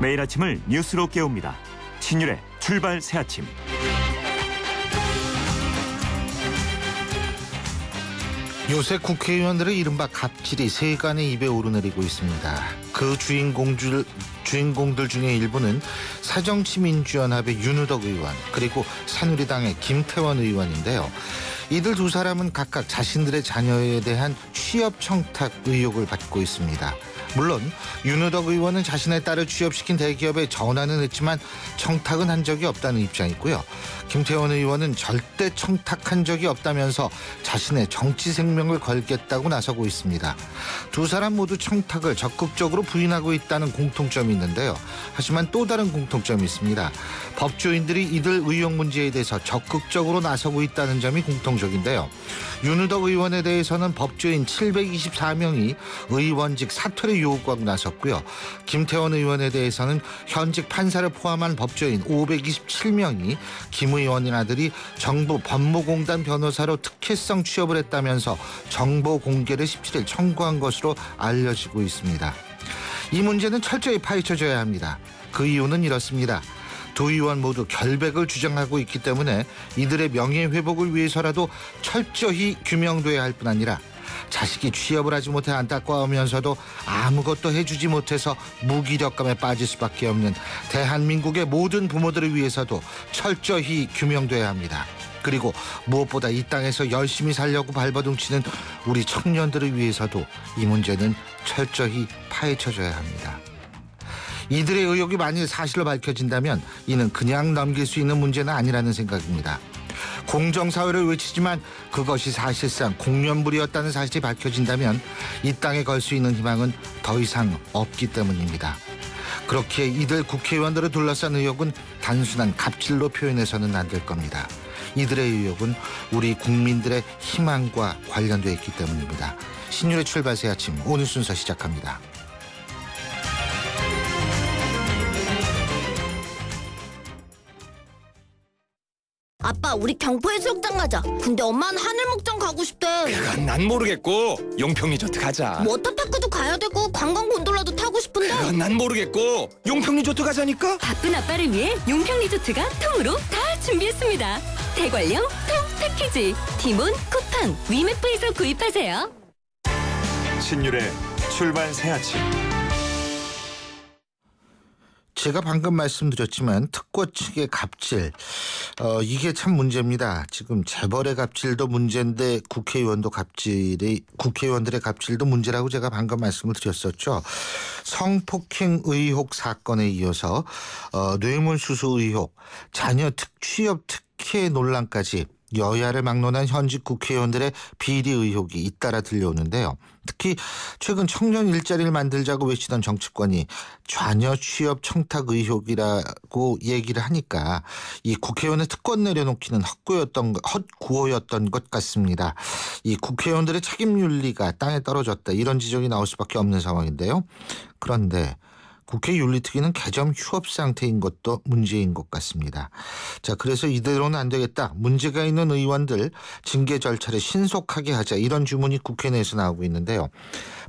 매일 아침을 뉴스로 깨웁니다. 신율의 출발 새아침. 요새 국회의원들의 이른바 갑질이 세간의 입에 오르내리고 있습니다. 그 주인공들 중에 일부는 새정치민주연합의 윤우덕 의원, 그리고 새누리당의 김태원 의원인데요. 이들 두 사람은 각각 자신들의 자녀에 대한 취업 청탁 의혹을 받고 있습니다. 물론 윤우덕 의원은 자신의 딸을 취업시킨 대기업에 전화는 했지만 청탁은 한 적이 없다는 입장이고요. 김태원 의원은 절대 청탁한 적이 없다면서 자신의 정치 생명을 걸겠다고 나서고 있습니다. 두 사람 모두 청탁을 적극적으로 부인하고 있다는 공통점이 있는데요. 하지만 또 다른 공통점이 있습니다. 법조인들이 이들 의혹 문제에 대해서 적극적으로 나서고 있다는 점이 공통적인데요. 윤우덕 의원에 대해서는 법조인 724명이 의원직 사퇴를 요구하고 나섰고요. 김태원 의원에 대해서는 현직 판사를 포함한 법조인 527명이 김 의원의 아들이 정부 법무공단 변호사로 특혜성 취업을 했다면서 정보 공개를 17일 청구한 것으로 알려지고 있습니다. 이 문제는 철저히 파헤쳐져야 합니다. 그 이유는 이렇습니다. 두 의원 모두 결백을 주장하고 있기 때문에 이들의 명예회복을 위해서라도 철저히 규명돼야 할 뿐 아니라 자식이 취업을 하지 못해 안타까워하면서도 아무것도 해주지 못해서 무기력감에 빠질 수밖에 없는 대한민국의 모든 부모들을 위해서도 철저히 규명돼야 합니다. 그리고 무엇보다 이 땅에서 열심히 살려고 발버둥치는 우리 청년들을 위해서도 이 문제는 철저히 파헤쳐져야 합니다. 이들의 의혹이 만일 사실로 밝혀진다면 이는 그냥 넘길 수 있는 문제는 아니라는 생각입니다. 공정사회를 외치지만 그것이 사실상 공연불이었다는 사실이 밝혀진다면 이 땅에 걸 수 있는 희망은 더 이상 없기 때문입니다. 그렇기에 이들 국회의원들을 둘러싼 의혹은 단순한 갑질로 표현해서는 안 될 겁니다. 이들의 의혹은 우리 국민들의 희망과 관련되어 있기 때문입니다. 신율의 출발 새 아침 오늘 순서 시작합니다. 아빠, 우리 경포해수욕장 가자. 근데 엄마는 하늘목장 가고 싶대. 그건 난 모르겠고 용평리조트 가자. 워터파크도 가야 되고 관광 곤돌라도 타고 싶은데. 그건 난 모르겠고 용평리조트 가자니까. 바쁜 아빠를 위해 용평리조트가 통으로 다 준비했습니다. 대관령 통 패키지, 티몬, 쿠팡, 위메프에서 구입하세요. 신율의 출발 새아침. 제가 방금 말씀드렸지만 특고 측의 갑질, 이게 참 문제입니다. 지금 재벌의 갑질도 문제인데 국회의원들의 갑질도 문제라고 제가 방금 말씀을 드렸었죠. 성폭행 의혹 사건에 이어서 뇌물수수 의혹, 자녀 취업 특혜 논란까지 여야를 막론한 현직 국회의원들의 비리 의혹이 잇따라 들려오는데요. 특히 최근 청년 일자리를 만들자고 외치던 정치권이 자녀 취업 청탁 의혹이라고 얘기를 하니까 이 국회의원의 특권 내려놓기는 헛구호였던 것 같습니다. 이 국회의원들의 책임 윤리가 땅에 떨어졌다, 이런 지적이 나올 수밖에 없는 상황인데요. 그런데 국회 윤리특위는 개점 휴업 상태인 것도 문제인 것 같습니다. 자, 그래서 이대로는 안 되겠다. 문제가 있는 의원들 징계 절차를 신속하게 하자, 이런 주문이 국회 내에서 나오고 있는데요.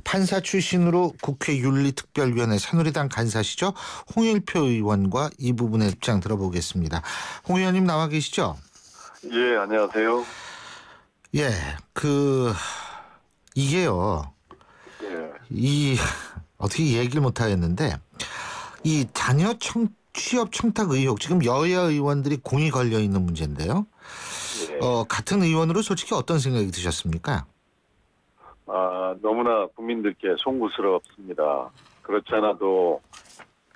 판사 출신으로 국회 윤리특별위원회 새누리당 간사시죠. 홍일표 의원과 이 부분의 입장 들어보겠습니다. 홍 의원님 나와 계시죠? 예, 안녕하세요. 예, 이게요. 예. 어떻게 얘기를 못 하겠는데, 이 자녀 취업 청탁 의혹, 지금 여야 의원들이 공이 걸려 있는 문제인데요. 예. 같은 의원으로 솔직히 어떤 생각이 드셨습니까? 너무나 국민들께 송구스럽습니다. 그렇지 않아도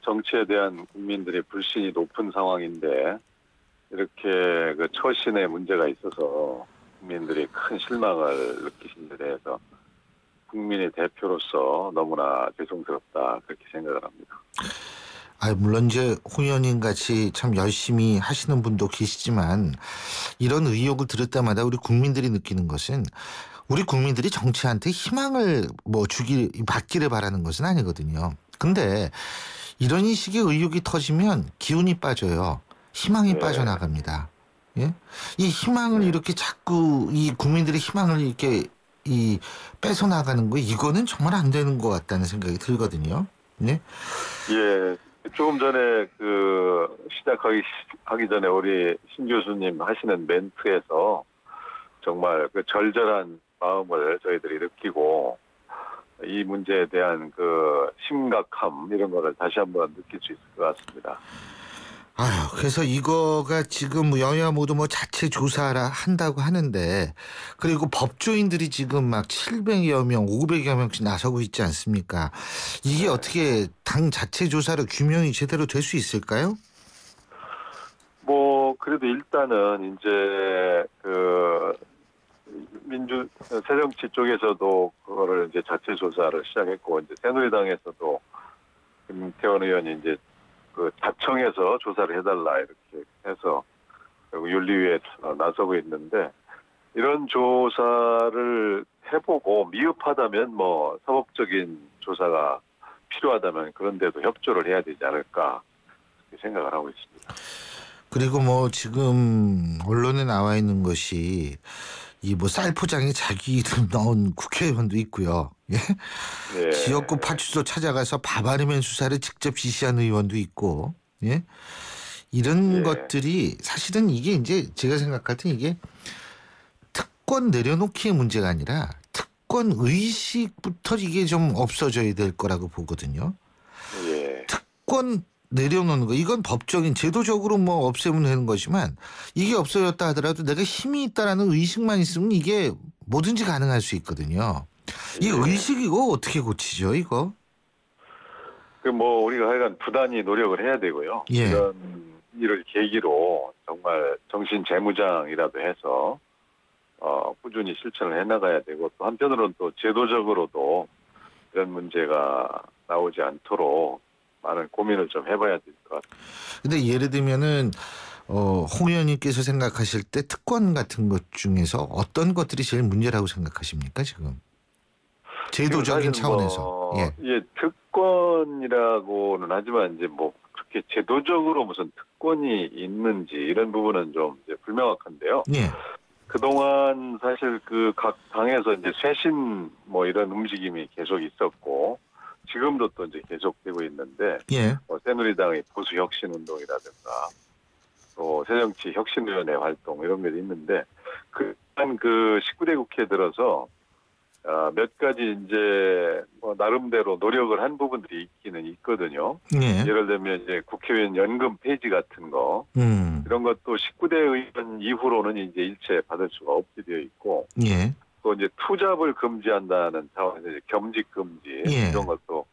정치에 대한 국민들의 불신이 높은 상황인데 이렇게 처신에 문제가 있어서 국민들이 큰 실망을 느끼신 데 대해서 국민의 대표로서 너무나 죄송스럽다, 그렇게 생각을 합니다. 물론 이제 홍 의원님 같이 참 열심히 하시는 분도 계시지만 이런 의혹을 들을 때마다 우리 국민들이 느끼는 것은 우리 국민들이 정치한테 희망을 받기를 바라는 것은 아니거든요. 근데 이런 식의 의혹이 터지면 기운이 빠져요. 희망이 빠져나갑니다. 예? 이 희망을 이렇게 자꾸 이 국민들의 희망을 이렇게 뺏어나가는 거, 이거는 정말 안 되는 것 같다는 생각이 들거든요. 네? 예, 조금 전에 시작하기 전에 우리 신 교수님 하시는 멘트에서 정말 그 절절한 마음을 저희들이 느끼고 이 문제에 대한 그 심각함 이런 거를 다시 한번 느낄 수 있을 것 같습니다. 아유, 그래서 이거가 지금 여야 모두 뭐 자체 조사라 한다고 하는데, 그리고 법조인들이 지금 막 700여 명, 500여 명씩 나서고 있지 않습니까? 이게 어떻게 당 자체 조사로 규명이 제대로 될 수 있을까요? 뭐 그래도 일단은 이제 그 새정치 쪽에서도 그거를 이제 자체 조사를 시작했고, 이제 새누리당에서도 김태원 의원이 이제 그 자청해서 조사를 해달라 이렇게 해서 윤리위에 나서고 있는데, 이런 조사를 해보고 미흡하다면 뭐 사법적인 조사가 필요하다면 그런데도 협조를 해야 되지 않을까 그렇게 생각을 하고 있습니다. 그리고 뭐 지금 언론에 나와 있는 것이 이 뭐 쌀포장에 자기 이름 넣은 국회의원도 있고요. 예? 예. 지역구 파출소 찾아가서 밥아르면 수사를 직접 지시한 의원도 있고, 예? 이런 예. 것들이 사실은 이게 이제 제가 생각할 때 이게 특권 내려놓기의 문제가 아니라 특권 의식부터 이게 좀 없어져야 될 거라고 보거든요. 예. 특권 내려놓는 거, 이건 법적인 제도적으로 뭐 없애면 되는 거지만, 이게 없어졌다 하더라도 내가 힘이 있다라는 의식만 있으면 이게 뭐든지 가능할 수 있거든요. 이 의식 이거 어떻게 고치죠, 이거? 그 뭐 우리가 하여간 부단히 노력을 해야 되고요. 예. 이런 일을 계기로 정말 정신 재무장이라도 해서 꾸준히 실천을 해나가야 되고, 또 한편으로는 또 제도적으로도 이런 문제가 나오지 않도록 많은 고민을 좀 해봐야 될 것 같아요. 근데 예를 들면은 홍 의원님께서 생각하실 때 특권 같은 것 중에서 어떤 것들이 제일 문제라고 생각하십니까, 지금? 제도적인 차원에서. 예, 특권이라고는 하지만 이제 뭐 그렇게 제도적으로 무슨 특권이 있는지 이런 부분은 좀 이제 불명확한데요. 예. 그동안 사실 그 각 당에서 이제 쇄신 뭐 이런 움직임이 계속 있었고, 지금도 또 이제 계속되고 있는데, 예. 새누리당의 보수혁신운동이라든가 또 새정치혁신위원회 활동 이런 게 있는데, 그 19대 국회에 들어서 몇 가지 이제 뭐 나름대로 노력을 한 부분들이 있기는 있거든요. 예. 예를 들면 이제 국회의원 연금 폐지 같은 거, 이런 것도 19대 의원 이후로는 이제 일체 받을 수가 없게 되어 있고, 예. 또 이제 투잡을 금지한다는 차원에서 이제 겸직 금지 예. 이런 것도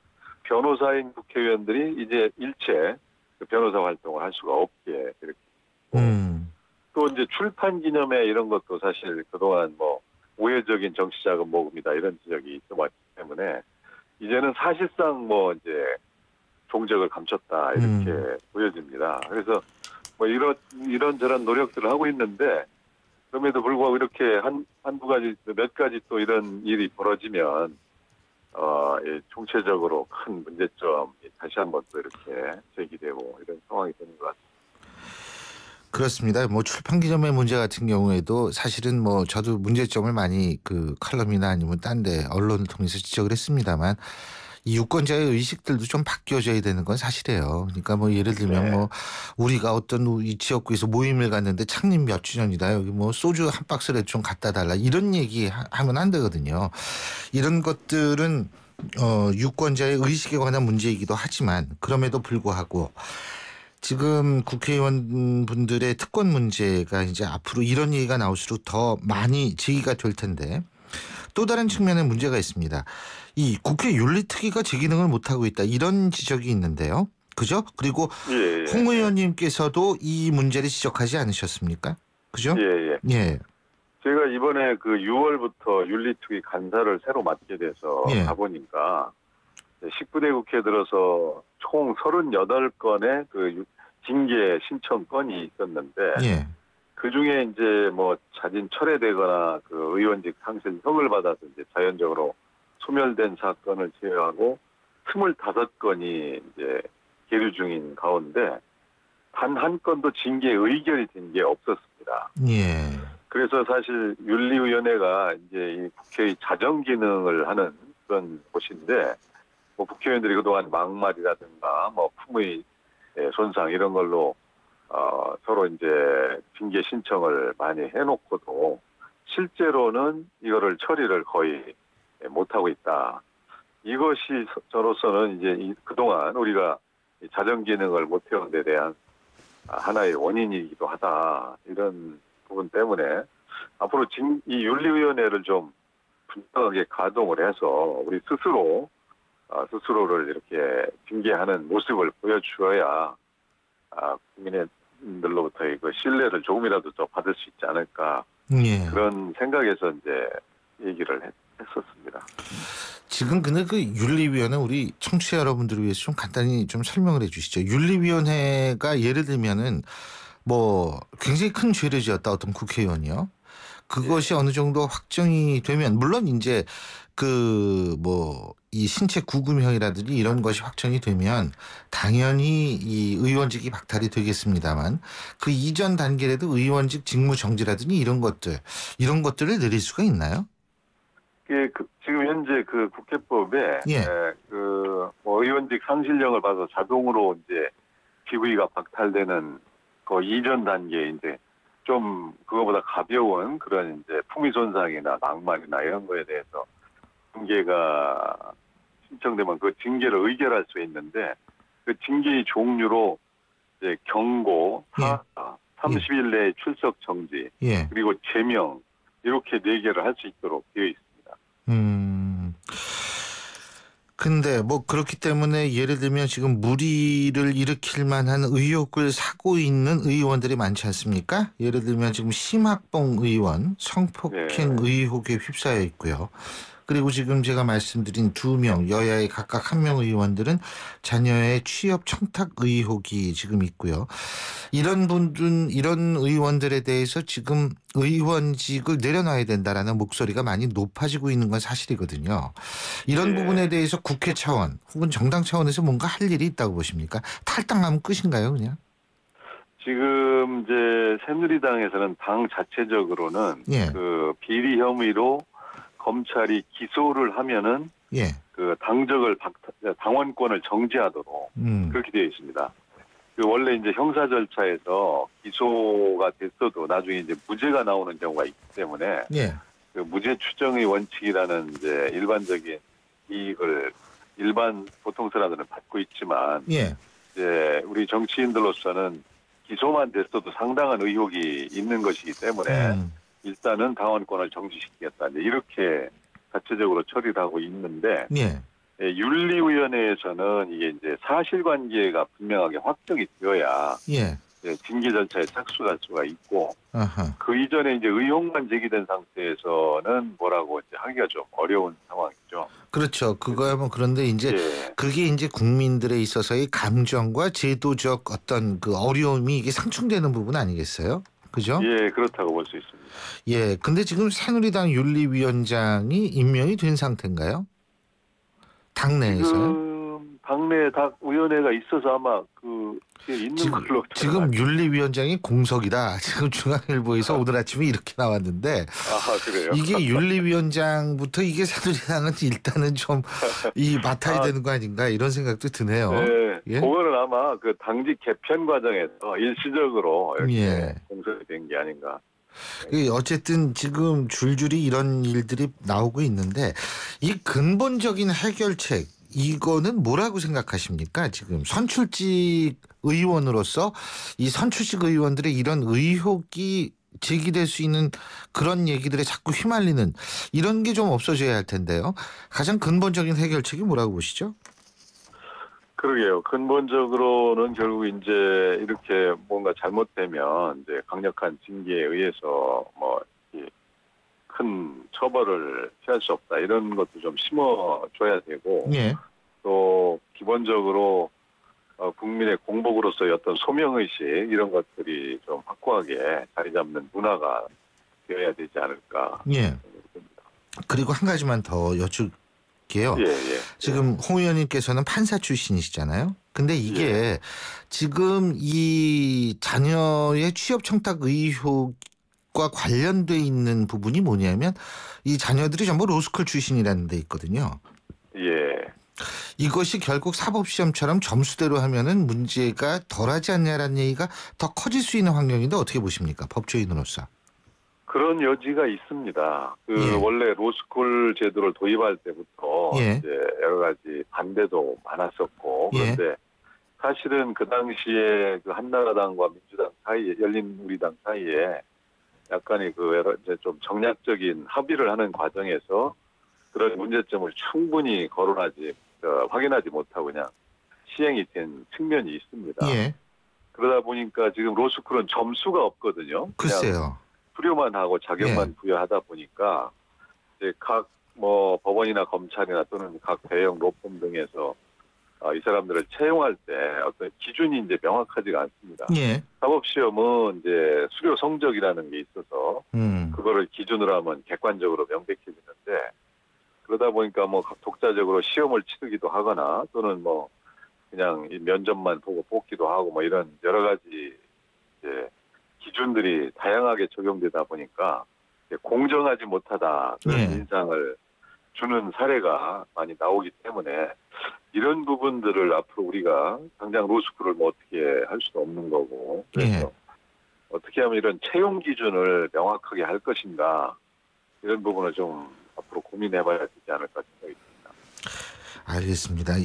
변호사인 국회의원들이 이제 일체 그 변호사 활동을 할 수가 없게 이렇게. 또 이제 출판 기념회 이런 것도 사실 그동안 뭐 우회적인 정치자금 모금이다 이런 지적이 있어왔기 때문에 이제는 사실상 뭐 이제 종적을 감췄다 이렇게 보여집니다. 그래서 뭐 이런저런 노력들을 하고 있는데, 그럼에도 불구하고 이렇게 한두 가지, 몇 가지 또 이런 일이 벌어지면, 총체적으로 큰 문제점이 다시 한번 또 이렇게 제기되고 이런 상황이 되는 것 같습니다. 그렇습니다. 뭐 출판 기념회 문제 같은 경우에도 사실은 뭐 저도 문제점을 많이 그 칼럼이나 아니면 딴 데 언론을 통해서 지적을 했습니다만, 이 유권자의 의식들도 좀 바뀌어져야 되는 건 사실이에요. 그러니까 뭐 예를 들면 뭐 우리가 어떤 이 지역구에서 모임을 갔는데 창립 몇 주년이다, 여기 뭐 소주 한 박스를 좀 갖다 달라, 이런 얘기 하면 안 되거든요. 이런 것들은 유권자의 의식에 관한 문제이기도 하지만, 그럼에도 불구하고 지금 국회의원분들의 특권 문제가 이제 앞으로 이런 얘기가 나올수록 더 많이 제기가 될 텐데, 또 다른 측면의 문제가 있습니다. 이 국회 윤리특위가 제 기능을 못하고 있다, 이런 지적이 있는데요. 그죠? 그리고 예. 홍 의원님께서도 이 문제를 지적하지 않으셨습니까? 그죠? 예. 예. 제가 이번에 그 6월부터 윤리특위 간사를 새로 맡게 돼서 가보니까 19대 국회에 들어서 총 38건의 그 징계 신청 건이 있었는데, 그 중에 이제 뭐 자진 철회되거나 그 의원직 상실형을 받아서 이제 자연적으로 소멸된 사건을 제외하고 25건이 이제 계류 중인 가운데 단 한 건도 징계 의결이 된 게 없었습니다. 그래서 사실 윤리위원회가 이제 이 국회의 자정 기능을 하는 그런 곳인데, 뭐 국회의원들이 그동안 막말이라든가 뭐 품의 손상 이런 걸로 서로 이제 징계 신청을 많이 해놓고도 실제로는 이거를 처리를 거의 못하고 있다. 이것이 저로서는 이제 그동안 우리가 자정 기능을 못해온 데 대한 하나의 원인이기도 하다. 이런 부분 때문에 앞으로 이 윤리위원회를 좀 분명하게 가동을 해서 우리 스스로를 이렇게 징계하는 모습을 보여주어야 국민들로부터 그 신뢰를 조금이라도 더 받을 수 있지 않을까. 예. 그런 생각에서 이제 얘기를 했었습니다. 지금 근데 그 윤리위원회 우리 청취자 여러분들을 위해서 좀 간단히 좀 설명을 해주시죠. 윤리위원회가 예를 들면은 뭐 굉장히 큰 죄를 지었다 어떤 국회의원이요. 그것이 어느 정도 확정이 되면 물론 이제 그 뭐 이 신체 구금형이라든지 이런 것이 확정이 되면 당연히 이 의원직이 박탈이 되겠습니다만 그 이전 단계라도 의원직 직무 정지라든지 이런 것들을 내릴 수가 있나요? 지금 현재 그 국회법에 예. 뭐 의원직 상실령을 받아서 자동으로 이제 기구위가 박탈되는 그 이전 단계 이제 좀 그거보다 가벼운 그런 이제 품위 손상이나 낙마이나 이런 거에 대해서 징계가 신청되면 그 징계를 의결할 수 있는데 그 징계의 종류로 이제 경고, 하사, 30일 내에 출석 정지, 예. 그리고 제명 이렇게 4개를 할 수 있도록 되어 있습니다. 근데 뭐 그렇기 때문에 예를 들면 지금 물의를 일으킬 만한 의혹을 사고 있는 의원들이 많지 않습니까? 예를 들면 지금 심학봉 의원 성폭행 의혹에 휩싸여 있고요. 그리고 지금 제가 말씀드린 2명 여야의 각각 1명 의원들은 자녀의 취업 청탁 의혹이 지금 있고요. 이런 의원들에 대해서 지금 의원직을 내려놔야 된다라는 목소리가 많이 높아지고 있는 건 사실이거든요. 이런 부분에 대해서 국회 차원 혹은 정당 차원에서 뭔가 할 일이 있다고 보십니까? 탈당하면 끝인가요, 그냥? 지금 이제 새누리당에서는 당 자체적으로는 그 비리 혐의로 검찰이 기소를 하면은 그 당원권을 정지하도록 그렇게 되어 있습니다. 그 원래 이제 형사 절차에서 기소가 됐어도 나중에 이제 무죄가 나오는 경우가 있기 때문에 그 무죄 추정의 원칙이라는 이제 일반적인 이익을 일반 보통 사람들은 받고 있지만 이제 우리 정치인들로서는 기소만 됐어도 상당한 의혹이 있는 것이기 때문에 일단은 당원권을 정지시키겠다. 이렇게 자체적으로 처리를 하고 있는데 윤리위원회에서는 이게 이제 사실관계가 분명하게 확정이 되어야 징계 절차에 착수할 수가 있고 그 이전에 이제 의혹만 제기된 상태에서는 뭐라고 이제 하기가 좀 어려운 상황이죠. 그렇죠. 그거야 뭐 그런데 이제 그게 이제 국민들에 있어서의 감정과 제도적 어떤 그 어려움이 이게 상충되는 부분 아니겠어요? 그죠? 예, 그렇다고 볼 수 있습니다. 예, 근데 지금 새누리당 윤리위원장이 임명이 된 상태인가요? 당내에서요? 지금 당내에 다 위원회가 있어서 아마 있는 걸로. 지금 윤리위원장이 공석이다. 지금 중앙일보에서 오늘 아침에 이렇게 나왔는데. 그래요? 이게 윤리위원장부터 이게 새누리당은 일단은 좀 맡아야 되는 거 아닌가 이런 생각도 드네요. 네, 그거는 아마 그 당직 개편 과정에서 일시적으로 이렇게 공석이 된 게 아닌가. 어쨌든 지금 줄줄이 이런 일들이 나오고 있는데 이 근본적인 해결책 이거는 뭐라고 생각하십니까? 지금 선출직 의원으로서 이 선출직 의원들의 이런 의혹이 제기될 수 있는 그런 얘기들에 자꾸 휘말리는 이런 게 좀 없어져야 할 텐데요. 가장 근본적인 해결책이 뭐라고 보시죠? 그러게요. 근본적으로는 결국 이제 이렇게 뭔가 잘못되면 이제 강력한 징계에 의해서 뭐 큰 처벌을 피할 수 없다 이런 것도 좀 심어줘야 되고 또 기본적으로 국민의 공복으로서의 어떤 소명의식 이런 것들이 좀 확고하게 자리 잡는 문화가 되어야 되지 않을까. 그리고 한 가지만 더 여쭙게요. 지금 홍 의원님께서는 판사 출신이시잖아요. 근데 이게 지금 이 자녀의 취업 청탁 의혹과 관련돼 있는 부분이 뭐냐면 이 자녀들이 전부 로스쿨 출신이라는 데 있거든요. 이것이 결국 사법시험처럼 점수대로 하면은 문제가 덜하지 않냐라는 얘기가 더 커질 수 있는 환경인데 어떻게 보십니까? 법조인으로서. 그런 여지가 있습니다. 예. 원래 로스쿨 제도를 도입할 때부터 예. 이제 여러 가지 반대도 많았었고 예. 그런데 사실은 그 당시에 그 한나라당과 민주당 사이에 열린우리당 사이에 약간의 그 여러 이제 좀 정략적인 합의를 하는 과정에서 그런 문제점을 충분히 확인하지 못하고 그냥 시행이 된 측면이 있습니다. 예. 그러다 보니까 지금 로스쿨은 점수가 없거든요. 그냥 글쎄요. 수료만 하고 자격만 예. 부여하다 보니까 이제 각 법원이나 검찰이나 또는 각 대형 로펌 등에서 이 사람들을 채용할 때 어떤 기준이 이제 명확하지가 않습니다. 예. 사법시험은 이제 수료 성적이라는 게 있어서 그거를 기준으로 하면 객관적으로 명백해지는데 그러다 보니까 독자적으로 시험을 치르기도 하거나 또는 그냥 이 면접만 보고 뽑기도 하고 이런 여러 가지 이제 기준들이 다양하게 적용되다 보니까 공정하지 못하다 그런 예. 인상을 주는 사례가 많이 나오기 때문에 이런 부분들을 앞으로 우리가 당장 로스쿨을 어떻게 할 수도 없는 거고 그래서 예. 어떻게 하면 이런 채용 기준을 명확하게 할 것인가 이런 부분을 좀 앞으로 고민해봐야 되지 않을까 생각이 듭니다. 알겠습니다.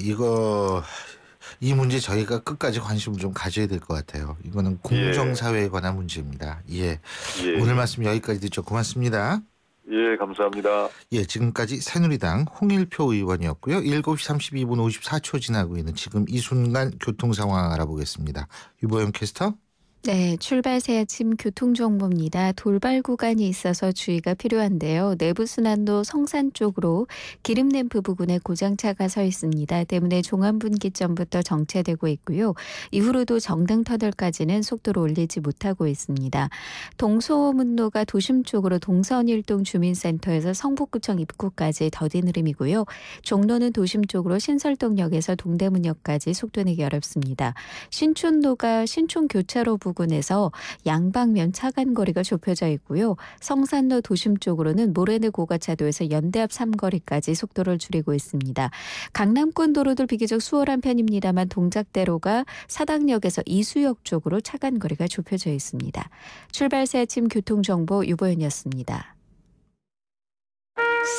이 문제 저희가 끝까지 관심을 좀 가져야 될 것 같아요. 이거는 공정사회에 관한 문제입니다. 예. 예. 오늘 말씀 여기까지 듣죠. 고맙습니다. 예, 감사합니다. 예, 지금까지 새누리당 홍일표 의원이었고요. 7시 32분 54초 지나고 있는 지금 이 순간 교통 상황 알아보겠습니다. 유보영 캐스터. 네, 출발 새 아침 교통정보입니다. 돌발 구간이 있어서 주의가 필요한데요. 내부순환로 성산 쪽으로 기름램프 부근에 고장차가 서 있습니다. 때문에 종암분기점부터 정체되고 있고요. 이후로도 정등터널까지는 속도를 올리지 못하고 있습니다. 동서문로가 도심 쪽으로 동선일동 주민센터에서 성북구청 입구까지 더딘 흐름이고요. 종로는 도심 쪽으로 신설동역에서 동대문역까지 속도 내기 어렵습니다. 신촌로가 신촌교차로 부근에서 양방면 차간거리가 좁혀져 있고요. 성산로 도심 쪽으로는 모래내 고가차도에서 연대 앞 3거리까지 속도를 줄이고 있습니다. 강남권 도로도 비교적 수월한 편입니다만 동작대로가 사당역에서 이수역 쪽으로 차간거리가 좁혀져 있습니다. 출발 새 아침 교통정보 유보연이었습니다.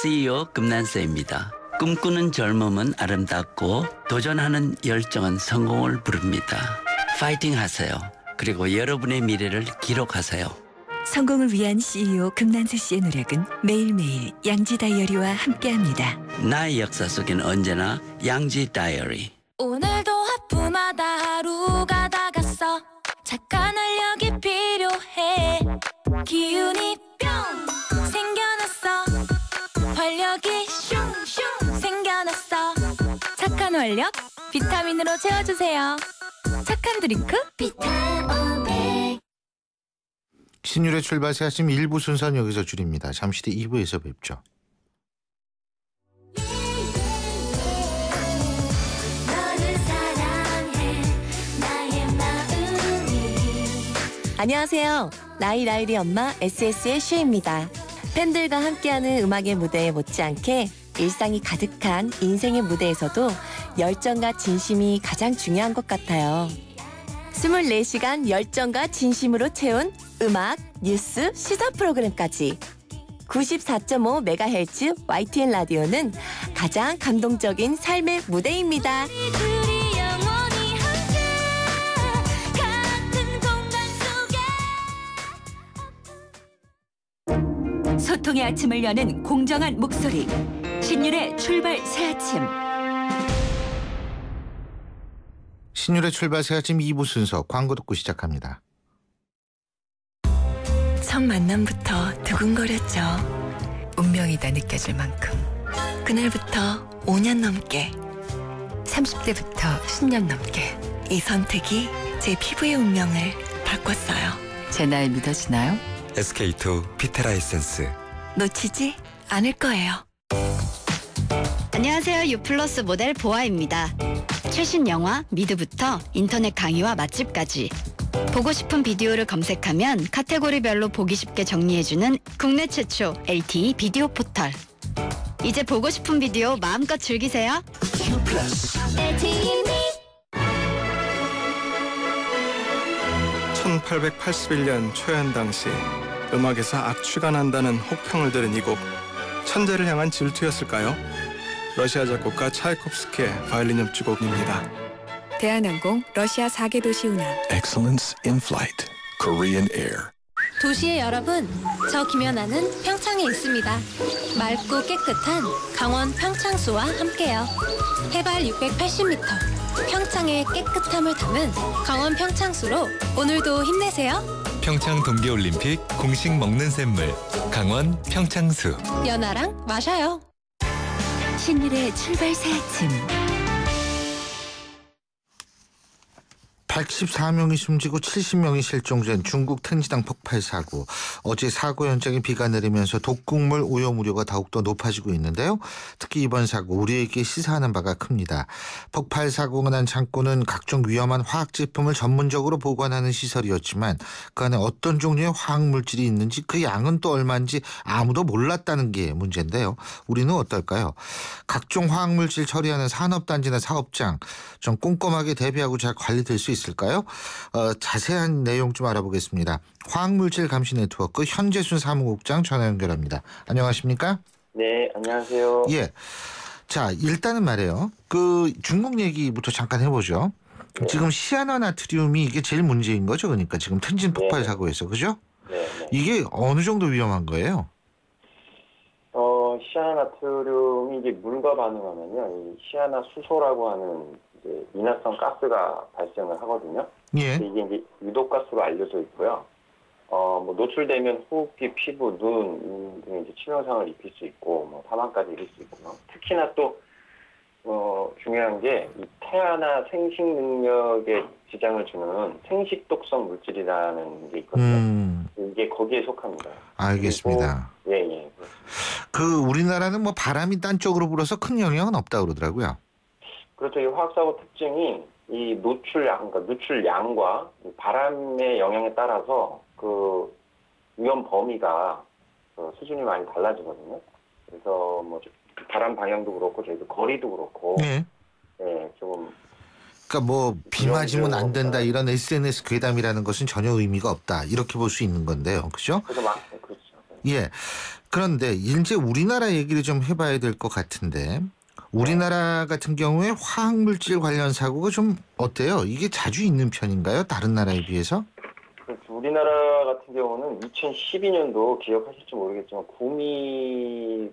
CEO 금난세입니다. 꿈꾸는 젊음은 아름답고 도전하는 열정은 성공을 부릅니다. 파이팅 하세요. 그리고 여러분의 미래를 기록하세요. 성공을 위한 CEO 금난세 씨의 노력은 매일매일 양지 다이어리와 함께합니다. 나의 역사 속엔 언제나 양지 다이어리. 오늘도 하품하다 하루가 다 갔어. 착한 활력이 필요해. 기운이 뿅 생겨났어. 활력이 슝슝 생겨났어. 착한 활력 비타민으로 채워주세요. 착한 드링크 비타오백. 신율의 출발 새 아침 1부 순서는 여기서 줄입니다. 잠시 뒤 2부에서 뵙죠. 안녕하세요. 나이라이리 엄마 SS의 슈입니다. 팬들과 함께하는 음악의 무대에 못지않게 일상이 가득한 인생의 무대에서도 열정과 진심이 가장 중요한 것 같아요. 24시간 열정과 진심으로 채운 음악, 뉴스, 시사 프로그램까지 94.5MHz YTN 라디오는 가장 감동적인 삶의 무대입니다. 소통의 아침을 여는 공정한 목소리. 신율의 출발 새 아침. 신율의 출발 새 아침 2부 순서 광고 듣고 시작합니다. 첫 만남부터 두근거렸죠. 운명이다 느껴질 만큼. 그날부터 5년 넘게, 30대부터 10년 넘게 이 선택이 제 피부의 운명을 바꿨어요. 제 날 믿어지나요? SK2 피테라 에센스. 놓치지 않을 거예요. 안녕하세요. 유플러스 모델 보아입니다. 최신 영화 미드부터 인터넷 강의와 맛집까지 보고 싶은 비디오를 검색하면 카테고리별로 보기 쉽게 정리해주는 국내 최초 LTE 비디오 포털. 이제 보고 싶은 비디오 마음껏 즐기세요. (1881년) 초연 당시 음악에서 악취가 난다는 혹평을 들은 이 곡, 천재를 향한 질투였을까요? 러시아 작곡가 차이콥스키의 바이올린 협주곡입니다. 대한항공 러시아 4개 도시 운항. Excellence in flight. Korean Air. 도시의 여러분, 저 김연아는 평창에 있습니다. 맑고 깨끗한 강원 평창수와 함께요. 해발 680m, 평창의 깨끗함을 담은 강원 평창수로 오늘도 힘내세요. 평창 동계올림픽 공식 먹는 샘물 강원 평창수. 연아랑 마셔요. 신일의 출발 새 아침. 114명이 숨지고 70명이 실종된 중국 텐지당 폭발 사고. 어제 사고 현장에 비가 내리면서 독극물 오염 우려가 더욱더 높아지고 있는데요. 특히 이번 사고 우리에게 시사하는 바가 큽니다. 폭발 사고가 난 창고는 각종 위험한 화학 제품을 전문적으로 보관하는 시설이었지만 그 안에 어떤 종류의 화학물질이 있는지 그 양은 또 얼마인지 아무도 몰랐다는 게 문제인데요. 우리는 어떨까요? 각종 화학물질 처리하는 산업단지나 사업장 좀 꼼꼼하게 대비하고 잘 관리될 수 있을까요? 자세한 내용 좀 알아보겠습니다. 화학물질 감시 네트워크 현재순 사무국장 전화 연결합니다. 안녕하십니까? 네, 안녕하세요. 예. 자, 일단은 말이에요. 그 중국 얘기부터 잠깐 해보죠. 네. 지금 시아나나트륨이 이게 제일 문제인 거죠. 그러니까 지금 텐진 폭발 사고에서, 그죠? 네. 이게 어느 정도 위험한 거예요? 시아나나트륨이 이제 물과 반응하면요, 이 시아나수소라고 하는 이제 인화성 가스가 발생을 하거든요. 예. 이게 이제 유독가스로 알려져 있고요. 뭐 노출되면 호흡기, 피부, 눈 등의 이제 치명상을 입힐 수 있고, 뭐 사망까지 이를 수 있고요. 특히나 또 중요한 게 이 태아나 생식 능력에 지장을 주는 생식독성 물질이라는 게 있거든요. 이게 거기에 속합니다. 알겠습니다. 예. 그 우리나라는 뭐 바람이 딴 쪽으로 불어서 큰 영향은 없다 그러더라고요. 그렇죠. 이 화학사고 특징이 이 노출량, 그러니까 누출량과 바람의 영향에 따라서 그 위험 범위가 수준이 많이 달라지거든요. 그래서 뭐 바람 방향도 그렇고 저희도 거리도 그렇고, 네, 조금. 그러니까 뭐 비 맞으면 안 된다 이런 SNS 괴담이라는 것은 전혀 의미가 없다 이렇게 볼 수 있는 건데요, 그렇죠? 그렇죠. 예. 그런데 이제 우리나라 얘기를 좀 해봐야 될 것 같은데. 우리나라 같은 경우에 화학물질 관련 사고가 좀 어때요? 이게 자주 있는 편인가요? 다른 나라에 비해서? 우리나라 같은 경우는 2012년도 기억하실지 모르겠지만 구미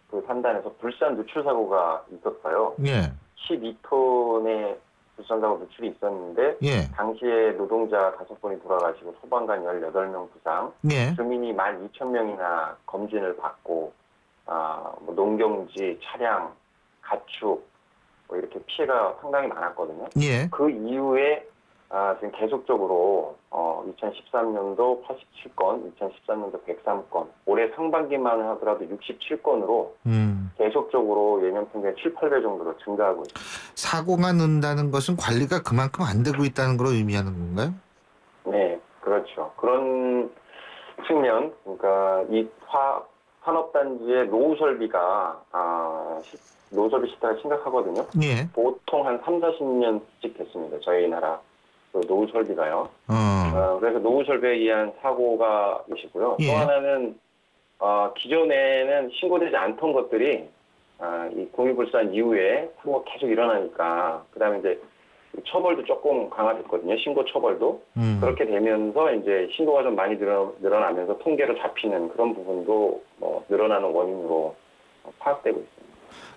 그 산단에서 불산 누출 사고가 있었어요. 예. 12톤의 불산 사고 누출이 있었는데 예. 당시에 노동자 5분이 돌아가시고 소방관 18명 부상, 예. 주민이 12,000명이나 검진을 받고 뭐 농경지, 차량, 가축 뭐 이렇게 피해가 상당히 많았거든요. 예. 그 이후에 지금 계속적으로 2013년도 87건, 2014년도 103건, 올해 상반기만 하더라도 67건으로 계속적으로 예년 평균 7, 8배 정도로 증가하고 있습니다. 사고가 난다는 것은 관리가 그만큼 안 되고 있다는 걸 의미하는 건가요? 네, 그렇죠. 그런 측면, 그러니까 이 산업단지의 노후 설비가 노후 설비 시대가 심각하거든요. 예. 보통 한 3, 40년씩 됐습니다. 저희 나라 그 노후 설비가요. 그래서 노후 설비에 의한 사고가 있고요. 예. 또 하나는 기존에는 신고되지 않던 것들이 이 구미불산 이후에 사고가 계속 일어나니까 그다음에 이제 처벌도 조금 강화됐거든요. 신고 처벌도. 그렇게 되면서 이제 신고가 좀 많이 늘어나면서 통계로 잡히는 그런 부분도 늘어나는 원인으로 파악되고 있습니다.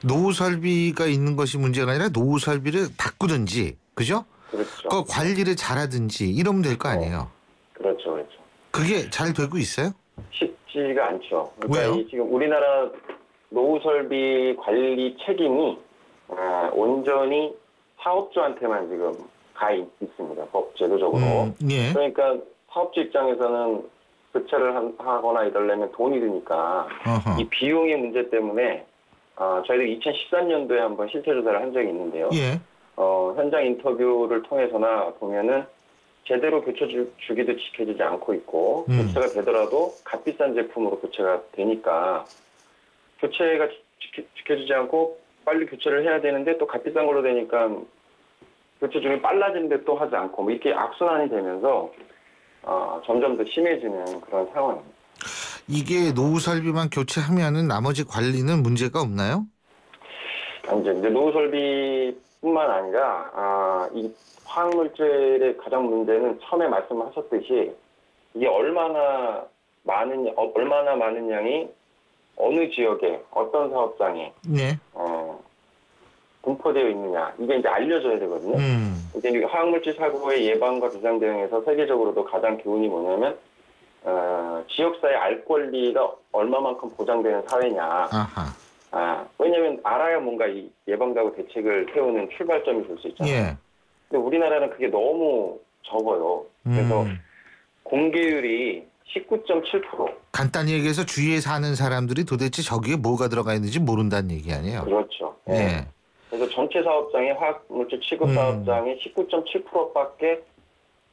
노후 설비가 있는 것이 문제가 아니라 노후 설비를 바꾸든지, 그죠? 그렇죠. 그 관리를 잘하든지 이러면 될 거 아니에요. 그렇죠. 그게 잘 되고 있어요? 쉽지가 않죠. 그러니까 왜요? 지금 우리나라 노후 설비 관리 책임이 온전히 사업주한테만 지금 가 있습니다. 법 제도적으로. 예. 그러니까 사업주 입장에서는 교체를 하거나 이러려면 돈이 드니까 이 비용의 문제 때문에 저희도 2013년도에 한번 실태 조사를 한 적이 있는데요. 예. 현장 인터뷰를 통해서나 보면은 제대로 교체주기도 지켜지지 않고 있고 교체가 되더라도 값비싼 제품으로 교체가 되니까 교체가 지켜지지 않고 빨리 교체를 해야 되는데 또 값비싼 걸로 되니까 교체 중에 빨라지는데 또 하지 않고 뭐 이렇게 악순환이 되면서 점점 더 심해지는 그런 상황입니다. 이게 노후 설비만 교체하면은 나머지 관리는 문제가 없나요? 이제 노후 설비뿐만 아니라 이 화학물질의 가장 문제는 처음에 말씀하셨듯이 이게 얼마나 많은 양이 어느 지역에 어떤 사업장에 네. 분포되어 있느냐 이게 이제 알려져야 되거든요. 이제 화학물질 사고의 예방과 비상 대응에서 세계적으로도 가장 교훈이 뭐냐면 지역사회 알 권리가 얼마만큼 보장되는 사회냐. 왜냐하면 알아야 뭔가 이 예방하고 대책을 세우는 출발점이 될 수 있잖아요. 예. 근데 우리나라는 그게 너무 적어요. 그래서 공개율이 19.7%. 간단히 얘기해서 주위에 사는 사람들이 도대체 저기에 뭐가 들어가 있는지 모른다는 얘기 아니에요? 그렇죠. 예. 그래서 전체 사업장의 화학물질 취급 사업장의 19.7%밖에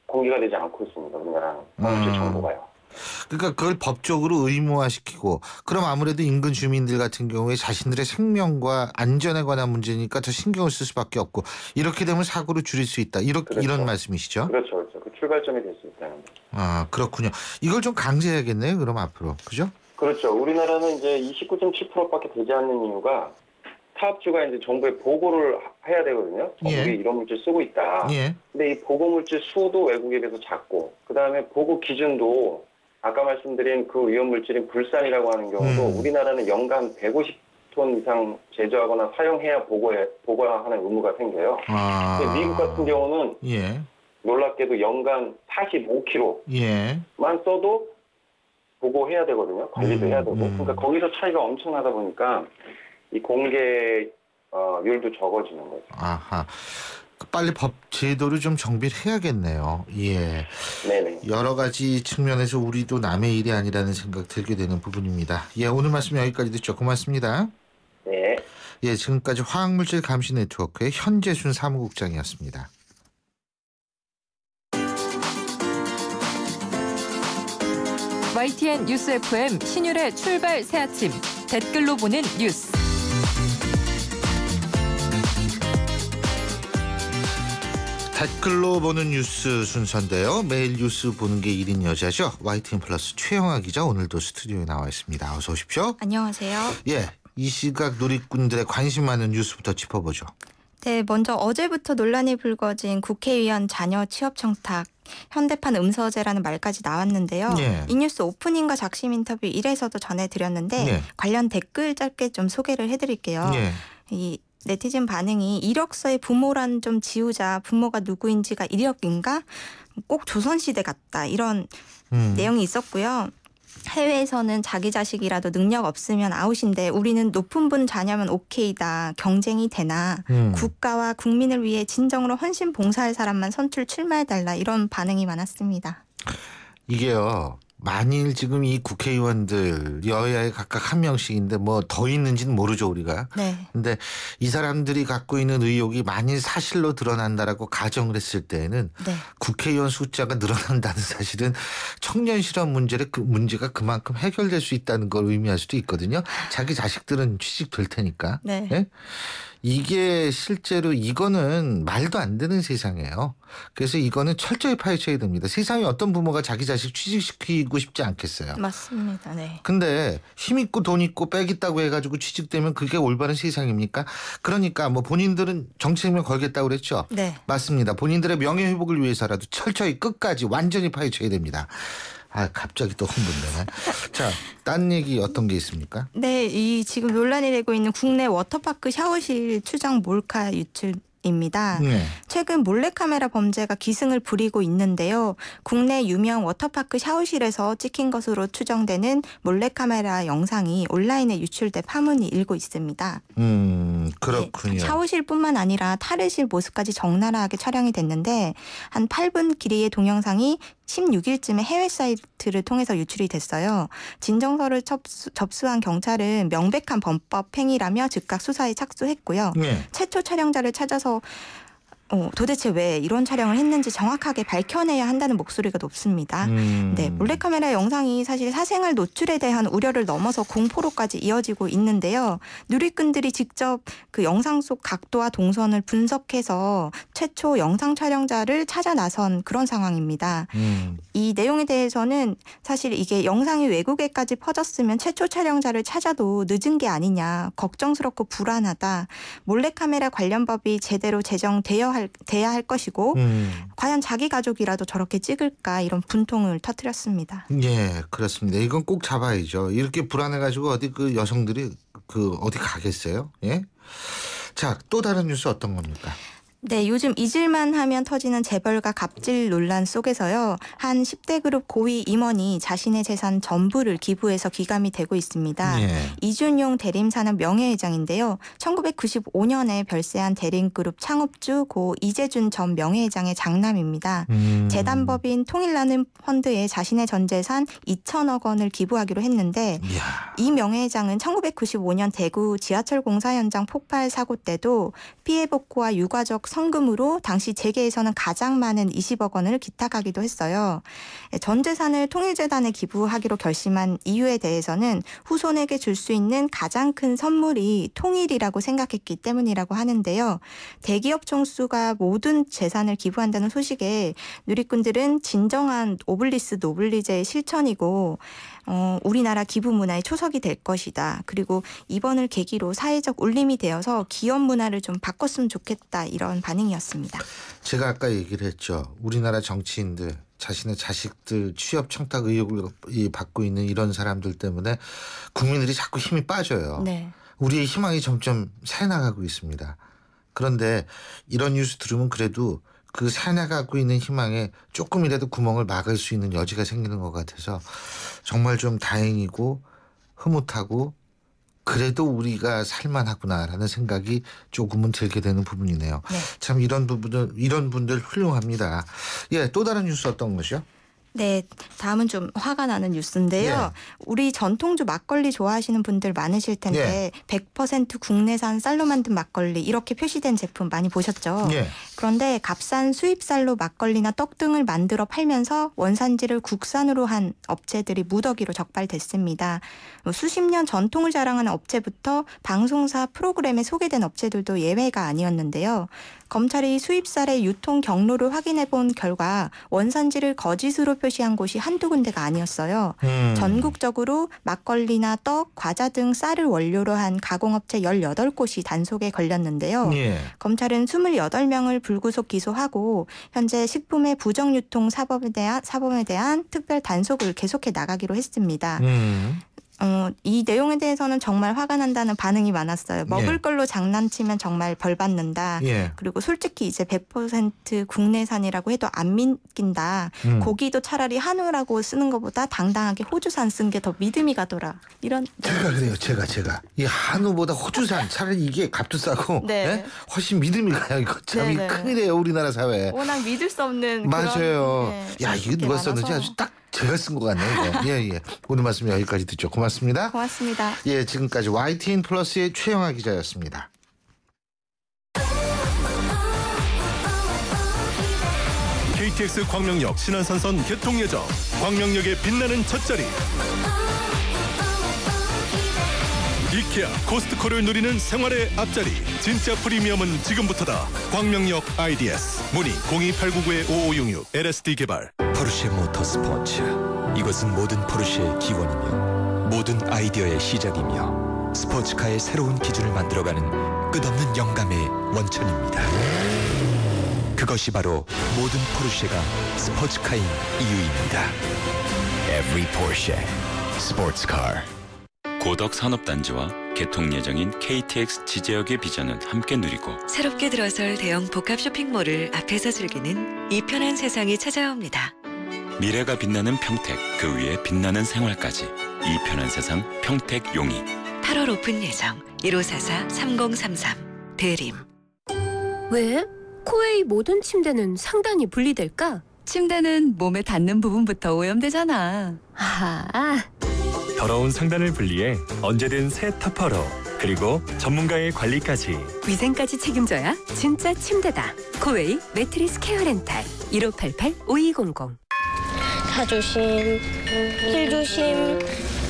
공개가 되지 않고 있습니다. 우리나라 화학물질 정보가요. 그러니까 그걸 법적으로 의무화시키고 그럼 아무래도 인근 주민들 같은 경우에 자신들의 생명과 안전에 관한 문제니까 더 신경을 쓸 수밖에 없고 이렇게 되면 사고를 줄일 수 있다. 그렇죠. 이런 말씀이시죠? 그렇죠. 그 출발점이 될 수 있다는 거죠. 그렇군요. 이걸 좀 강제해야겠네요. 그럼 앞으로. 그죠? 그렇죠. 우리나라는 이제 이 19.7%밖에 되지 않는 이유가 사업주가 이제 정부에 보고를 해야 되거든요. 정부에 이런 물질 쓰고 있다. 근데 이 보고 물질 수도 외국에 비해서 작고 그다음에 보고 기준도 아까 말씀드린 그 위험 물질인 불산이라고 하는 경우도 우리나라는 연간 150톤 이상 제조하거나 사용해야 보고하는 의무가 생겨요. 근데 미국 같은 경우는 놀랍게도 연간 45kg만 써도 보고해야 되거든요. 관리도 해야 되고. 그러니까 거기서 차이가 엄청나다 보니까 이 공개율도 적어지는 거죠. 빨리 법 제도를 좀 정비를 해야겠네요. 예. 네네. 여러 가지 측면에서 우리도 남의 일이 아니라는 생각 들게 되는 부분입니다. 예, 오늘 말씀 여기까지 듣죠. 고맙습니다. 네. 예, 지금까지 화학물질 감시 네트워크의 현재순 사무국장이었습니다. YTN 뉴스 FM 신율의 출발 새 아침 댓글로 보는 뉴스. 댓글로 보는 뉴스 순서인데요. 매일 뉴스 보는 게 1인 여자죠. YTN 플러스 최영아 기자 오늘도 스튜디오에 나와 있습니다. 어서 오십시오. 안녕하세요. 예, 이 시각 누리꾼들의 관심 많은 뉴스부터 짚어보죠. 네, 먼저 어제부터 논란이 불거진 국회의원 자녀 취업 청탁. 현대판 음서제라는 말까지 나왔는데요. 이 뉴스 오프닝과 작심 인터뷰 1에서도 전해드렸는데 관련 댓글 짧게 좀 소개를 해드릴게요. 이 네티즌 반응이 이력서에 부모란 좀 지우자. 부모가 누구인지가 이력인가? 꼭 조선시대 같다. 이런 내용이 있었고요. 해외에서는 자기 자식이라도 능력 없으면 아웃인데 우리는 높은 분 자녀면 오케이다. 경쟁이 되나. 국가와 국민을 위해 진정으로 헌신 봉사할 사람만 선출 출마해달라. 이런 반응이 많았습니다. 이게요. 만일 지금 이 국회의원들 여야에 각각 한 명씩인데 뭐 더 있는지는 모르죠 우리가. 근데 이 사람들이 갖고 있는 의혹이 만일 사실로 드러난다라고 가정을 했을 때에는 국회의원 숫자가 늘어난다는 사실은 청년 실업 문제가 그만큼 해결될 수 있다는 걸 의미할 수도 있거든요. 자기 자식들은 취직될 테니까. 이게 실제로 이거는 말도 안 되는 세상이에요. 그래서 이거는 철저히 파헤쳐야 됩니다. 세상에 어떤 부모가 자기 자식 취직시키고 싶지 않겠어요. 맞습니다. 근데 힘 있고 돈 있고 빽 있다고 해가지고 취직되면 그게 올바른 세상입니까? 그러니까 뭐 본인들은 정책명 걸겠다고 그랬죠. 맞습니다. 본인들의 명예회복을 위해서라도 철저히 끝까지 완전히 파헤쳐야 됩니다. 갑자기 또 흥분되네. 자, 딴 얘기 어떤 게 있습니까? 네, 이 지금 논란이 되고 있는 국내 워터파크 샤워실 추정 몰카 유출입니다. 최근 몰래카메라 범죄가 기승을 부리고 있는데요. 국내 유명 워터파크 샤워실에서 찍힌 것으로 추정되는 몰래카메라 영상이 온라인에 유출돼 파문이 일고 있습니다. 그렇군요. 샤워실뿐만 아니라 탈의실 모습까지 적나라하게 촬영이 됐는데 한 8분 길이의 동영상이 16일쯤에 해외 사이트를 통해서 유출이 됐어요. 진정서를 접수한 경찰은 명백한 범법 행위라며 즉각 수사에 착수했고요. 최초 촬영자를 찾아서 도대체 왜 이런 촬영을 했는지 정확하게 밝혀내야 한다는 목소리가 높습니다. 네, 몰래카메라 영상이 사실 사생활 노출에 대한 우려를 넘어서 공포로까지 이어지고 있는데요. 누리꾼들이 직접 그 영상 속 각도와 동선을 분석해서 최초 영상 촬영자를 찾아 나선 그런 상황입니다. 이 내용에 대해서는 사실 이게 영상이 외국에까지 퍼졌으면 최초 촬영자를 찾아도 늦은 게 아니냐, 걱정스럽고 불안하다, 몰래카메라 관련 법이 제대로 제정돼야 할 것이고 과연 자기 가족이라도 저렇게 찍을까, 이런 분통을 터뜨렸습니다. 예, 그렇습니다. 이건 꼭 잡아야죠. 이렇게 불안해가지고 어디 그 여성들이 어디 가겠어요? 예? 자, 또 다른 뉴스 어떤 겁니까? 네, 요즘 잊을만 하면 터지는 재벌가 갑질 논란 속에서요. 한 10대 그룹 고위 임원이 자신의 재산 전부를 기부해서 귀감이 되고 있습니다. 예. 이준용 대림산업 명예회장인데요. 1995년에 별세한 대림그룹 창업주 고 이재준 전 명예회장의 장남입니다. 재단법인 통일나눔 펀드에 자신의 전 재산 2천억 원을 기부하기로 했는데 이 명예회장은 1995년 대구 지하철 공사 현장 폭발 사고 때도 피해 복구와 유가족 성금으로 당시 재계에서는 가장 많은 20억 원을 기탁하기도 했어요. 전 재산을 통일재단에 기부하기로 결심한 이유에 대해서는 후손에게 줄 수 있는 가장 큰 선물이 통일이라고 생각했기 때문이라고 하는데요. 대기업 총수가 모든 재산을 기부한다는 소식에 누리꾼들은 진정한 오블리스 노블리제의 실천이고 우리나라 기부 문화의 초석이 될 것이다. 그리고 이번을 계기로 사회적 울림이 되어서 기업 문화를 좀 바꿨으면 좋겠다, 이런 반응이었습니다. 제가 아까 얘기를 했죠. 우리나라 정치인들, 자신의 자식들 취업 청탁 의혹을 받고 있는 이런 사람들 때문에 국민들이 자꾸 힘이 빠져요. 네. 우리의 희망이 점점 새나가고 있습니다. 그런데 이런 뉴스 들으면 그래도 그 새나가고 있는 희망에 조금이라도 구멍을 막을 수 있는 여지가 생기는 것 같아서 정말 좀 다행이고 흐뭇하고 그래도 우리가 살만하구나라는 생각이 조금은 들게 되는 부분이네요. 네. 참 이런 분들 훌륭합니다. 예, 또 다른 뉴스 어떤 것이요? 네, 다음은 좀 화가 나는 뉴스인데요. 예. 우리 전통주 막걸리 좋아하시는 분들 많으실 텐데 100% 국내산 쌀로 만든 막걸리 이렇게 표시된 제품 많이 보셨죠? 예. 그런데 값싼 수입쌀로 막걸리나 떡 등을 만들어 팔면서 원산지를 국산으로 한 업체들이 무더기로 적발됐습니다. 수십 년 전통을 자랑하는 업체부터 방송사 프로그램에 소개된 업체들도 예외가 아니었는데요. 검찰이 수입쌀의 유통 경로를 확인해 본 결과 원산지를 거짓으로 표시한 곳이 한두 군데가 아니었어요. 전국적으로 막걸리나 떡, 과자 등 쌀을 원료로 한 가공업체 18곳이 단속에 걸렸는데요. 예. 검찰은 28명을 불구속 기소하고 현재 식품의 부정유통 사범에 대한 특별 단속을 계속해 나가기로 했습니다. 이 내용에 대해서는 정말 화가 난다는 반응이 많았어요. 먹을 걸로 장난치면 정말 벌 받는다. 그리고 솔직히 이제 100% 국내산이라고 해도 안 믿긴다. 고기도 차라리 한우라고 쓰는 것보다 당당하게 호주산 쓴 게 더 믿음이 가더라. 이런. 제가 그래요. 제가 이 한우보다 호주산 차라리 이게 값도 싸고 네? 훨씬 믿음이 가요. 이거 참 큰일이에요. 우리나라 사회. 워낙 믿을 수 없는. 맞아요. 야, 이게 누가 썼는지 아주 딱 제가 쓴 것 같네요. 예. 오늘 말씀 여기까지 듣죠. 고맙습니다. 고맙습니다. 예, 지금까지 YTN 플러스의 최영아 기자였습니다. KTX 광명역 신안산선 개통 예정. 광명역의 빛나는 젖자리. 이케아, 코스트코를 누리는 생활의 앞자리. 진짜 프리미엄은 지금부터다. 광명역 IDS. 문의 02899-5566 LSD 개발. 포르쉐 모터스포츠. 이것은 모든 포르쉐의 기원이며 모든 아이디어의 시작이며 스포츠카의 새로운 기준을 만들어가는 끝없는 영감의 원천입니다. 그것이 바로 모든 포르쉐가 스포츠카인 이유입니다. Every Porsche Sports Car. 고덕 산업단지와 개통 예정인 KTX 지제역의 비전은 함께 누리고 새롭게 들어설 대형 복합 쇼핑몰을 앞에서 즐기는 이 편한 세상이 찾아옵니다. 미래가 빛나는 평택, 그 위에 빛나는 생활까지 이 편한 세상 평택 용이 8월 오픈 예정 1544-3033 대림. 왜? 코웨이 모든 침대는 상단이 분리될까? 침대는 몸에 닿는 부분부터 오염되잖아. 아하. 더러운 상단을 분리해 언제든 새 타퍼로 그리고 전문가의 관리까지. 위생까지 책임져야 진짜 침대다. 코웨이 매트리스 케어 렌탈 1588-5200. 차 조심, 길 조심.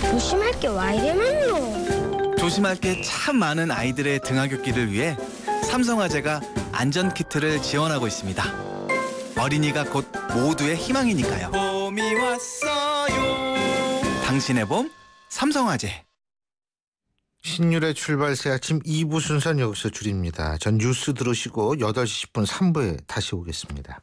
조심할 게 와 이래 많노. 조심할 게 참 많은 아이들의 등하굣길을 위해 삼성화재가 안전키트를 지원하고 있습니다. 어린이가 곧 모두의 희망이니까요. 봄이 왔어요. 당신의 봄, 삼성화재. 신율의 출발 새 아침 2부 순서는 여기서 줄입니다. 전 뉴스 들으시고 8시 10분 3부에 다시 오겠습니다.